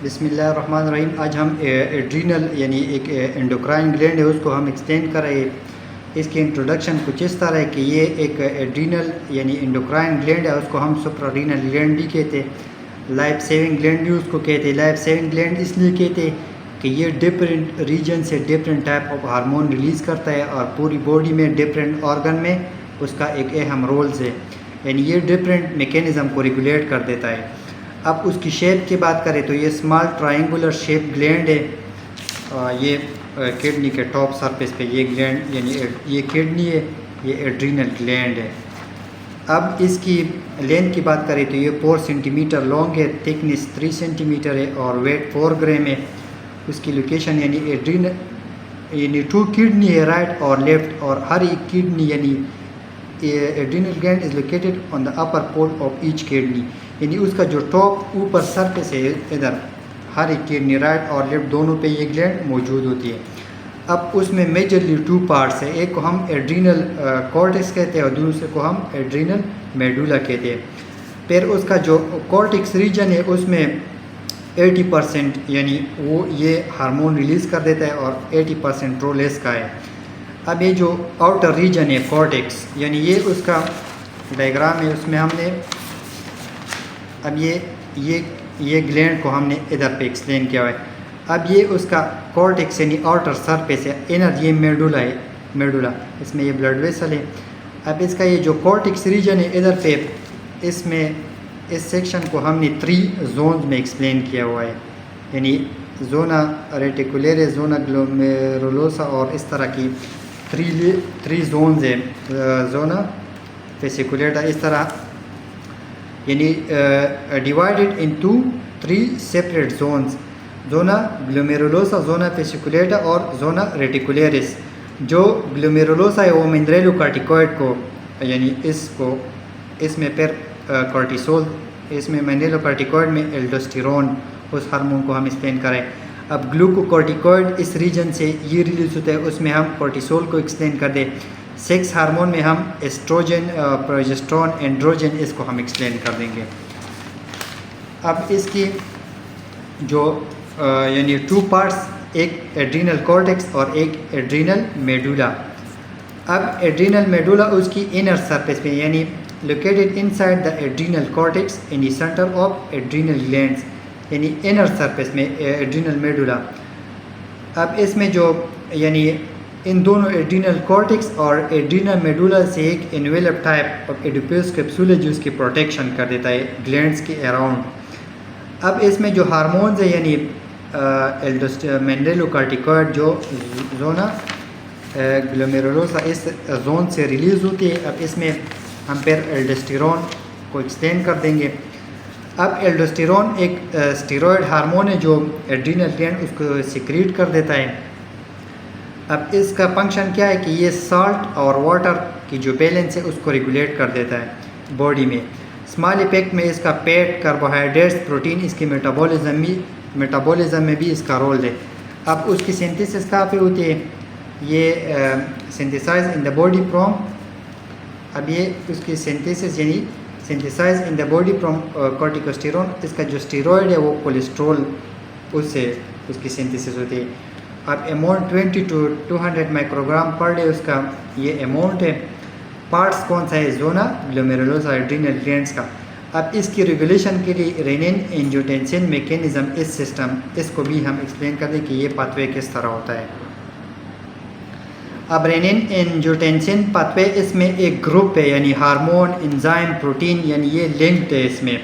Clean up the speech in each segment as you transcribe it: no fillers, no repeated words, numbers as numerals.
बिस्मिल्लाहिर्रहमानिर्रहीम। आज हम एड्रीनल यानी एक एंडोक्राइन ग्लैंड है उसको हम एक्सप्लेन कर रहे हैं। इसकी इंट्रोडक्शन कुछ इस तरह है कि ये एक एड्रीनल यानी एंडोक्राइन ग्लैंड है, उसको हम सुप्रारीनल ग्लैंड भी कहते हैं, लाइफ सेविंग ग्लैंड भी उसको कहते हैं। लाइफ सेविंग ग्लैंड इसलिए कहते हैं कि ये डिफरेंट रीजन से different type of hormone release करता है और पूरी बॉडी में डिफरेंट ऑर्गन में उसका एक अहम रोल्स है, यानी ये डिफरेंट मेकेनिज़म को रेगुलेट कर देता है। अब उसकी शेप की बात करें तो ये स्मॉल ट्रायंगुलर शेप ग्लैंड है। ये किडनी के टॉप सरफेस पे ये ग्लैंड यानी ये किडनी है, ये एड्रीनल ग्लैंड है। अब इसकी लेंथ की बात करें तो ये 4 सेंटीमीटर लॉन्ग है, थिकनेस 3 सेंटीमीटर है और वेट 4 ग्राम है। उसकी लोकेशन यानी एड्रीनल यानी 2 किडनी है, राइट और लेफ्ट, और हर एक किडनी यानी adrenal gland is located on the upper pole of each kidney, यानी उसका जो टॉप ऊपर सरफेस है इधर हर एक किडनी राइट और लेफ्ट दोनों पे ये ग्लैंड मौजूद होती है। अब उसमें मेजरली 2 पार्ट्स है, एक को हम एड्रीनल कॉर्टेक्स कहते हैं और दूसरे को हम एड्रीनल मेडुला कहते हैं। फिर उसका जो कॉर्टेक्स रीजन है उसमें 80% यानी वो ये हार्मोन रिलीज़ कर देता है और 80% रोल इसका है। अब ये जो आउटर रीजन है कॉर्टेक्स यानी ये उसका डायग्राम है, उसमें हमने अब ये ग्लैंड को हमने इधर पे एक्सप्लेन किया है। अब ये उसका कॉर्टेक्स यानी आउटर सरफेस है, इनर ये मेडुला है, मेडुला इसमें ये ब्लड वेसल है। अब इसका ये जो कॉर्टेक्स रीजन है इधर पे इसमें इस सेक्शन को हमने 3 जोन्स में एक्सप्लेन किया हुआ है, यानी जोना रेटिकुलर, जोना ग्लोमेरुलोसा और इस तरह की 3 जोन्स है, जोना फेसिकुलेटा इस तरह, यानी divided into 3 separate zones, zona glomerulosa, zona fasciculata और जोना रेटिकुलरिस। जो ग्लोमेरुलोसा है वो मिनरेलोकार्टिकॉइड को यानी इसको इसमें फिर कॉर्टिसोल, इसमें मिनरेलोकार्टिकॉइड में एल्डोस्टेरोन उस हार्मोन को हम एक्सप्लेन करें। अब ग्लूकोकॉर्टिकॉइड इस रीजन से ये रिलीज होता है, उसमें हम कॉर्टिसोल को एक्सप्लेन कर दें। सेक्स हार्मोन में हम एस्ट्रोजन, प्रोजेस्टेरोन, एंड्रोजन इसको हम एक्सप्लेन कर देंगे। अब इसकी जो यानी 2 पार्ट्स, एक एड्रीनल कॉर्टेक्स और एक एड्रीनल मेडुला। अब एड्रीनल मेडुला उसकी इनर सरफेस पे यानी located inside the adrenal cortex in the centre of adrenal glands, यानी इनर सरफेस में एड्रीनल मेडुला। अब इसमें जो यानी इन दोनों एड्रीनल कॉर्टेक्स और एड्रीनल मेडुला से एक envelope type of adipose capsule है जो उसकी प्रोटेक्शन कर देता है ग्लैंड्स के अराउंड। अब इसमें जो हार्मोन्स है यानी मिनरेलोकार्टिकॉइड जो जोना ग्लोमेरुलोसा इस जोन से रिलीज़ होती है। अब इसमें हम फिर एल्डोस्टेरोन को एक्सप्लेन कर देंगे। अब एल्डोस्टेरोन एक स्टेरॉयड हार्मोन है जो एड्रीनल ग्लैंड उसको सिक्रीट कर देता है। अब इसका फंक्शन क्या है कि ये साल्ट और वाटर की जो बैलेंस है उसको रेगुलेट कर देता है बॉडी में। स्मॉल इफेक्ट में इसका फैट, कार्बोहाइड्रेट्स, प्रोटीन इसके मेटाबॉलिज्म में भी इसका रोल है। अब उसकी सिंथेसिस कहाँ पे होती है, ये synthesize in the body from, अब ये उसकी सिंथेसिस यानी synthesize in the body from corticosterone, इसका जो स्टेरॉयड है वो कोलेस्ट्रॉल उससे उसकी सिंथेसिस होती है। अब amount 20 to 200 microgram per day उसका ये अमाउंट है। पार्ट्स कौन सा है, जोना ग्लोमेरुलोसा एड्रीनल ग्लैंड्स का। अब इसकी रेगुलेशन के लिए रेनिन एंजियोटेंसिन मैकेनिज्म इस सिस्टम इसको भी हम एक्सप्लेन कर दें कि ये पाथवे किस तरह होता है। अब रेनिन एंजियोटेंसिन पाथवे इसमें एक ग्रुप है यानी हार्मोन, एंजाइम, प्रोटीन यानी ये लिंक्ड है इसमें।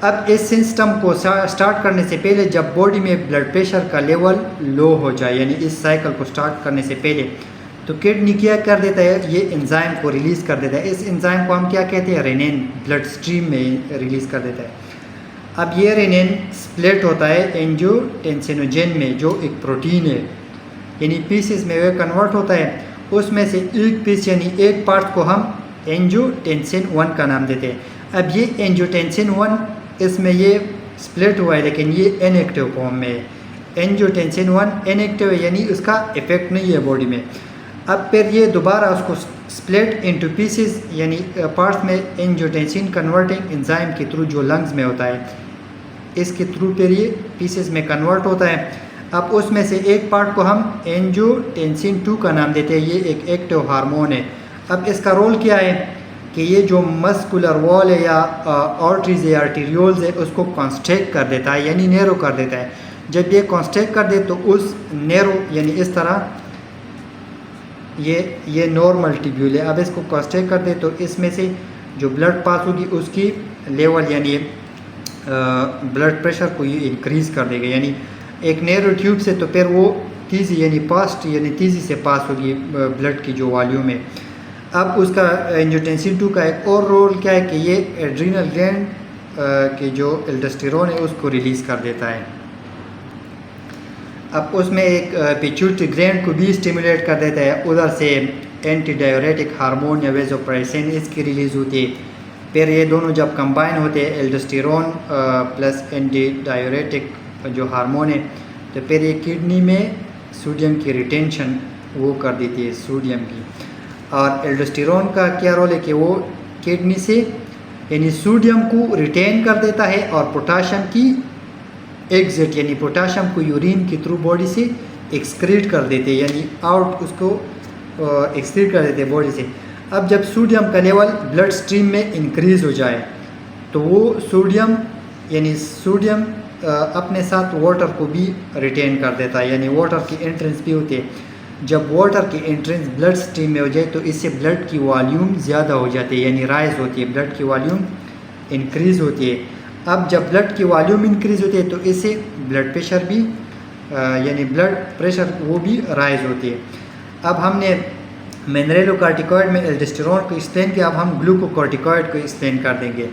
अब इस सिस्टम को स्टार्ट करने से पहले जब बॉडी में ब्लड प्रेशर का लेवल लो हो जाए यानी इस साइकिल को स्टार्ट करने से पहले तो किडनी क्या कर देता है, ये एंजाइम को रिलीज़ कर देता है। इस एंजाइम को हम क्या कहते हैं, रेनिन, ब्लड स्ट्रीम में रिलीज़ कर देता है। अब ये रेनिन स्प्लिट होता है एंजियोटेंसिनोजेन में जो एक प्रोटीन है, यानी पीसेस में वह कन्वर्ट होता है। उसमें से एक पीस यानी एक पार्ट को हम एंजियोटेंसिन 1 का नाम देते हैं। अब ये एंजियोटेंसिन 1 इसमें ये स्प्लिट हुआ है लेकिन ये इनएक्टिव फॉर्म में है। एंजियोटेंसिन 1 इनएक्टिव है यानी उसका इफेक्ट नहीं है बॉडी में। अब फिर ये दोबारा उसको स्प्लिट इनटू पीसेस यानी पार्ट्स में एंजियोटेंसिन कन्वर्टिंग एंजाइम के थ्रू जो लंग्स में होता है, इसके थ्रू फिर ये पीसेस में कन्वर्ट होता है। अब उसमें से एक पार्ट को हम एंजियोटेंसिन 2 का नाम देते हैं, ये एक एक्टिव हार्मोन है। अब इसका रोल क्या है कि ये जो मस्कुलर वॉल है या आर्टरीज या आर्टीरियोल्स है उसको कॉन्स्ट्रिक्ट कर देता है, यानी नैरो कर देता है। जब ये कॉन्स्ट्रिक्ट कर दे तो उस नैरो यानी इस तरह ये नॉर्मल ट्यूब्यूल है। अब इसको कॉन्स्ट्रिक्ट कर दे तो इसमें से जो ब्लड पास होगी उसकी लेवल यानी ब्लड प्रेशर को ये इंक्रीज़ कर देगा, यानी एक नैरो ट्यूब से तो फिर वो तेज़ी यानी पास्ट यानी तेज़ी से पास होगी ब्लड की जो वॉल्यूम है। अब उसका एंजियोटेंसिन 2 का एक और रोल क्या है कि ये एड्रीनल ग्लैंड के जो एल्डोस्टेरोन है उसको रिलीज़ कर देता है। अब उसमें एक पिट्यूटरी ग्लैंड को भी स्टिमुलेट कर देता है, उधर से एंटी डाययूरेटिक हार्मोन या वेसोप्रेसिन इसकी रिलीज़ होती है। फिर ये दोनों जब कंबाइन होते हैं एल्डोस्टेरोन प्लस एंटी डाययूरेटिक जो हार्मोन है तो फिर ये किडनी में सोडियम की रिटेंशन वो कर देती है सोडियम की। और एल्डोस्टेरोन का क्या रोल है कि वो किडनी से यानी सोडियम को रिटेन कर देता है और पोटाशियम की एग्जिट यानी पोटाशियम को यूरिन के थ्रू बॉडी से एक्सक्रीट कर देते हैं, यानी आउट उसको एक्सक्रीट कर देते हैं बॉडी से। अब जब सोडियम का लेवल ब्लड स्ट्रीम में इंक्रीज़ हो जाए तो वो सोडियम यानी सोडियम अपने साथ वाटर को भी रिटेन कर देता है, यानी वाटर की एंट्रेंस भी होती है। जब वाटर की एंट्रेंस ब्लड स्ट्रीम में हो जाए तो इससे ब्लड की वॉल्यूम ज़्यादा हो जाती है, यानी राइज होती है, ब्लड की वॉल्यूम इंक्रीज़ होती है। अब जब ब्लड की वॉल्यूम इंक्रीज़ होती है तो इससे ब्लड प्रेशर भी यानी ब्लड प्रेशर वो भी राइज होती है। अब हमने मिनरेलोकॉर्टिकॉइड में एल्डोस्टेरोन को एक्सप्लेन किया, अब हम ग्लूकोकॉर्टिकॉइड को एक्सप्लेन कर देंगे।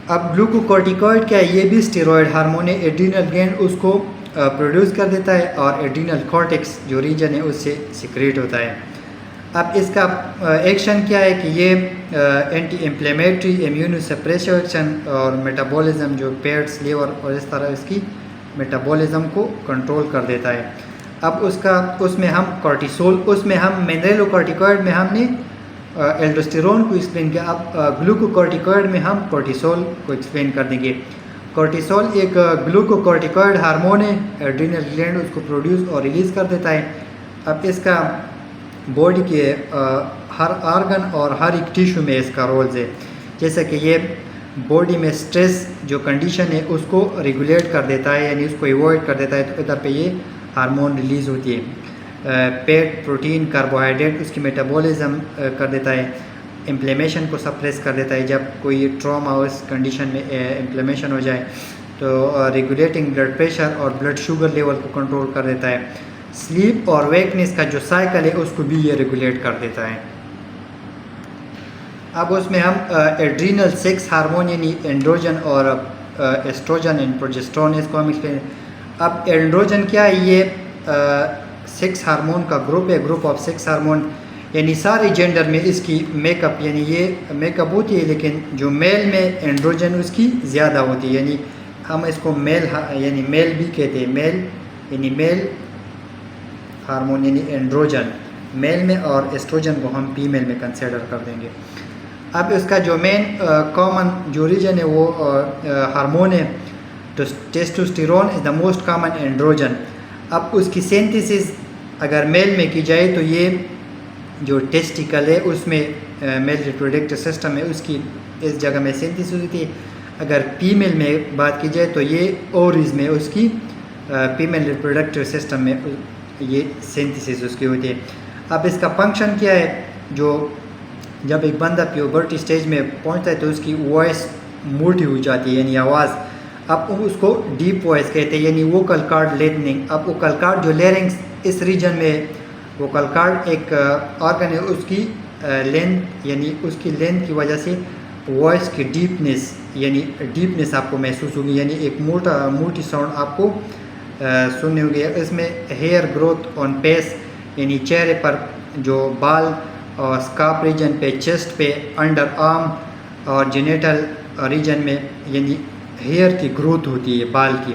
अब ग्लूकोकॉर्टिकॉइड क्या है, ये भी स्टेरॉयड हार्मोन है, एड्रीनल ग्लैंड उसको प्रोड्यूस कर देता है और एड्रीनल कॉर्टेक्स जो रीजन है उससे सिक्रेट होता है। अब इसका एक्शन क्या है कि ये anti inflammatory, immuno suppressive action और मेटाबॉलिज्म जो पेट्स लिवर और इस तरह इसकी मेटाबॉलिज्म को कंट्रोल कर देता है। अब उसमें हम कॉर्टिसोल, उसमें हम मिनरेलोकॉर्टिकॉइड में हमने एल्डोस्टेरोन को एक्सप्लेन किया। अब ग्लूकोकॉर्टिकॉइड में हम कॉर्टिसोल को एक्सप्लेन कर देंगे। कॉर्टिसोल एक ग्लूकोकॉर्टिकॉइड हार्मोन है, एड्रीनल ग्लैंड उसको प्रोड्यूस और रिलीज़ कर देता है। अब इसका बॉडी के हर आर्गन और हर एक टिश्यू में इसका रोल है, जैसे कि ये बॉडी में स्ट्रेस जो कंडीशन है उसको रेगुलेट कर देता है, यानी उसको अवॉइड कर देता है, तो इधर पे ये हार्मोन रिलीज़ होती है। पेट प्रोटीन कार्बोहाइड्रेट उसकी मेटाबॉलिज्म कर देता है, इन्फ्लेमेशन को सप्रेस कर देता है। जब कोई ट्रॉमा उस कंडीशन में इन्फ्लेमेशन हो जाए तो रेगुलेटिंग ब्लड प्रेशर और ब्लड शुगर लेवल को कंट्रोल कर देता है। स्लीप और वेकनेस का जो साइकिल है उसको भी ये रेगुलेट कर देता है। अब उसमें हम एड्रीनल सेक्स हार्मोन यानी एंड्रोजन और एस्ट्रोजन एंड प्रोजेस्टेरोन इसको हम एक्सप्लेन। अब एंड्रोजन क्या है, ये सेक्स हार्मोन का ग्रुप है, ग्रुप ऑफ सेक्स हार्मोन, यानी सारे जेंडर में इसकी मेकअप यानी ये मेकअप होती है, लेकिन जो मेल में एंड्रोजन उसकी ज़्यादा होती है, यानी हम इसको मेल यानी मेल भी कहते हैं, मेल यानी मेल हार्मोन यानी एंड्रोजन मेल में, और एस्ट्रोजन को हम फीमेल में कंसिडर कर देंगे। अब इसका जो मेन कॉमन जो रीजन है वो हार्मोन है, तो testosterone is the most common androgen. अब उसकी सिंथेसिस अगर मेल में की जाए तो ये जो टेस्टिकल है उसमें मेल रिप्रोडक्टिव सिस्टम है उसकी इस जगह में सिंथेसिस होती है। अगर फीमेल में बात की जाए तो ये ओवरीज में उसकी फीमेल रिप्रोडक्टिव सिस्टम में ये सिंथेसिस उसकी होती है। अब इसका फंक्शन क्या है, जो जब एक बंदा प्यूबर्टी स्टेज में पहुंचता है तो उसकी वॉइस मोटी हो जाती है, यानी आवाज़। अब उसको डीप वॉइस कहते हैं, यानी वोकल कॉर्ड लेंथनिंग। अब वोकल कॉर्ड जो लेरिंग्स इस रीजन में वोकल कॉर्ड एक ऑर्गन है, उसकी लेंथ यानी उसकी लेंथ की वजह से वॉइस की डीपनेस यानी डीपनेस आपको महसूस होगी, यानी एक मोटी साउंड आपको सुननी होगी। इसमें हेयर ग्रोथ ऑन फेस यानी चेहरे पर जो बाल और स्कार्फ रीजन पे, चेस्ट पे, अंडर आर्म और जेनिटल रीजन में यानी हेयर की ग्रोथ होती है, बाल की।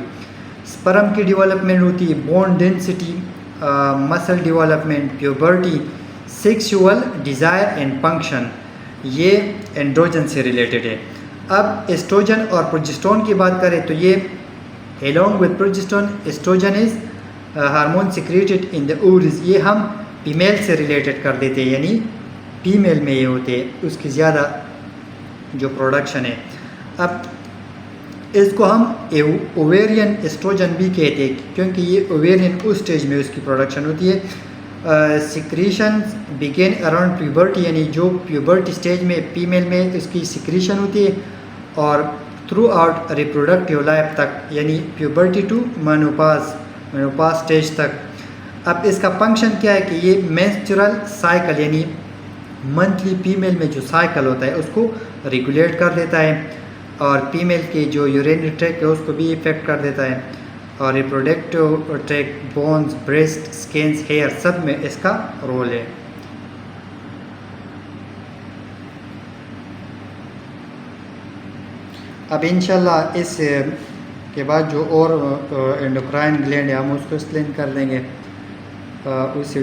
स्पर्म की डेवलपमेंट होती है, bone density, muscle development, puberty, sexual desire and function, ये एंड्रोजन से रिलेटेड है। अब एस्ट्रोजन और प्रोजेस्टेरोन की बात करें तो ये along with progesterone estrogen is hormone secreted in the ovaries, ये हम फीमेल से रिलेटेड कर देते हैं, यानी फीमेल में ये होते हैं उसकी ज़्यादा जो प्रोडक्शन है। अब इसको हम ओवेरियन एस्ट्रोजन भी कहते हैं क्योंकि ये ओवेरियन उस स्टेज में उसकी प्रोडक्शन होती है। सिक्रीशन बिगेन अराउंड प्यूबर्टी, यानी जो प्यूबर्टी स्टेज में फीमेल में इसकी सिक्रीशन होती है और थ्रू आउट रिप्रोडक्टिव लाइफ तक, यानी प्यूबर्टी टू मेनोपाज स्टेज तक। अब इसका फंक्शन क्या है कि ये मेंस्ट्रुअल साइकिल यानी मंथली फीमेल में जो साइकिल होता है उसको रेगुलेट कर देता है और फीमेल के जो यूरिनरी ट्रैक्ट है उसको भी इफ़ेक्ट कर देता है और reproductive tract, bones, breast, skins, hair सब में इसका रोल है। अब इंशाल्लाह इस के बाद जो और एंडोक्राइन ग्लैंड है हम उसको एक्सप्लेन कर देंगे, उससे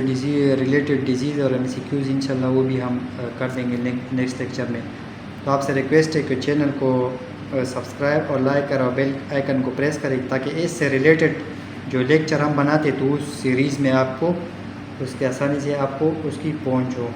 रिलेटेड डिजीज़ और MCQs इंशाल्लाह वो भी हम कर देंगे नेक्स्ट लेक्चर में। तो आपसे रिक्वेस्ट है कि चैनल को सब्सक्राइब और लाइक करें और बेल आइकन को प्रेस करें ताकि इससे रिलेटेड जो लेक्चर हम बनाते तो उस सीरीज़ में आपको उसके आसानी से आपको उसकी पहुंच हो।